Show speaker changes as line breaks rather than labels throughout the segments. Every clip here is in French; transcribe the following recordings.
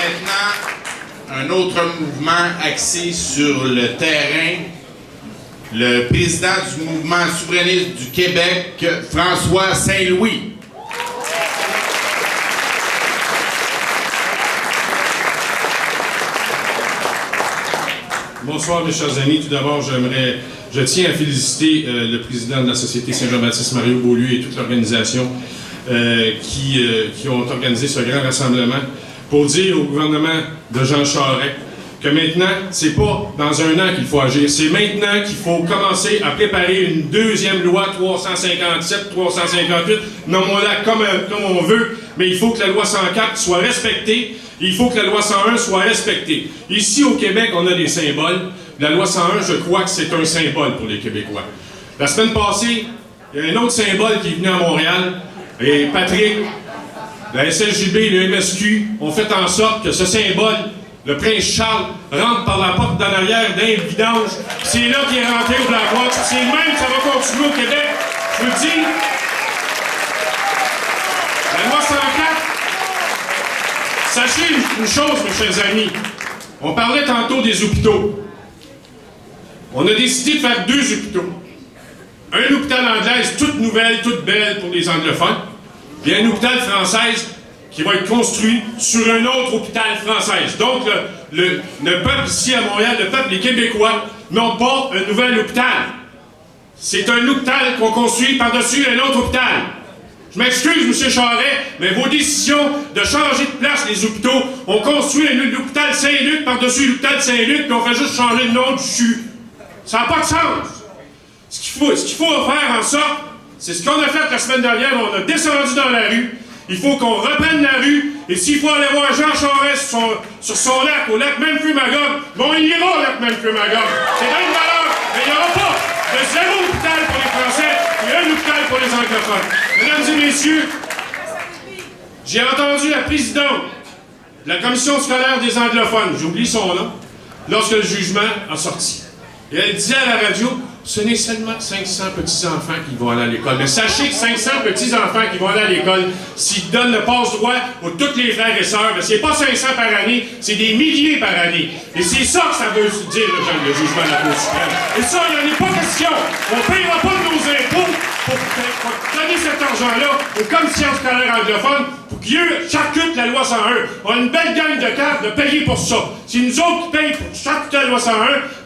maintenant un autre mouvement axé sur le terrain. Le président du mouvement souverainiste du Québec, François Saint-Louis.
Bonsoir mes chers amis. Tout d'abord, je tiens à féliciter le président de la Société Saint-Jean-Baptiste, Mario Beaulieu, et toute l'organisation qui ont organisé ce grand rassemblement pour dire au gouvernement de Jean Charest que maintenant, c'est pas dans un an qu'il faut agir, c'est maintenant qu'il faut commencer à préparer une deuxième loi 357, 358, nommons-la comme on veut, mais il faut que la loi 104 soit respectée, il faut que la loi 101 soit respectée. Ici, au Québec, on a des symboles. La loi 101, je crois que c'est un symbole pour les Québécois. La semaine passée, il y a un autre symbole qui est venu à Montréal, et Patrick, la SLJB et le MSQ ont fait en sorte que ce symbole, le prince Charles, rentre par la porte d'en arrière d'un vidange. C'est là qu'il est rentré au Black Watch. C'est le même que ça va continuer au Québec. Je vous le dis. La loi 104. Sachez une chose, mes chers amis. On parlait tantôt des hôpitaux. On a décidé de faire 2 hôpitaux. Un hôpital anglais, toute nouvelle, toute belle pour les anglophones. Et un hôpital français qui va être construit sur un autre hôpital français. Donc, le peuple ici à Montréal, le peuple, les Québécois, n'ont pas un nouvel hôpital. C'est un hôpital qu'on construit par-dessus un autre hôpital. Je m'excuse, M. Charest, mais vos décisions de changer de place les hôpitaux, on construit l'hôpital Saint-Luc par-dessus l'hôpital Saint-Luc, puis on fait juste changer le nom du CHU. Ça n'a pas de sens. Ce qu'il faut faire en sorte, c'est ce qu'on a fait la semaine dernière, on a descendu dans la rue. Il faut qu'on reprenne la rue, et s'il faut aller voir Jean Charest sur son lac, au lac Memphremagog, bon, il ira au lac Memphremagog. C'est dans une valeur, mais il n'y aura pas de 0 hôpital pour les Français et un hôpital pour les anglophones. Mesdames et messieurs, j'ai entendu la présidente de la commission scolaire des anglophones, j'oublie son nom, lorsque le jugement a sorti. Et elle disait à la radio, ce n'est seulement 500 petits-enfants qui vont aller à l'école. Mais sachez que 500 petits-enfants qui vont aller à l'école, s'ils donnent le passe-droit aux tous les frères et sœurs, c'est pas 500 par année, c'est des milliers par année. Et c'est ça que ça veut dire, le jugement de la Cour suprême. Et ça, il n'y en a pas question. On ne paiera pas de nos impôts pour donner cet argent-là aux commissions scolaires anglophones pour qu'ils charcutent la loi 101. On a une belle gang de cartes de payer pour ça. C'est nous autres qui payons pour charcuter la loi 101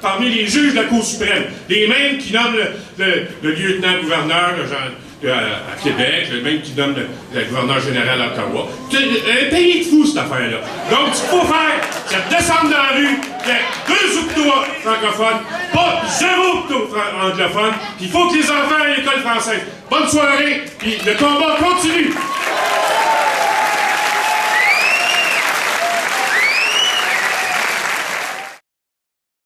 parmi les juges de la Cour suprême. Les mêmes qui nomment le lieutenant-gouverneur à Québec, le même qui nomme le gouverneur général à Ottawa. Un pays de fou, cette affaire-là. Donc, ce qu'il faut faire, c'est descendre dans la rue, faire 2 hôpitaux francophones, pas 0 hôpitaux anglophones, puis il faut que les enfants aient l'école française. Bonne soirée, puis le combat continue!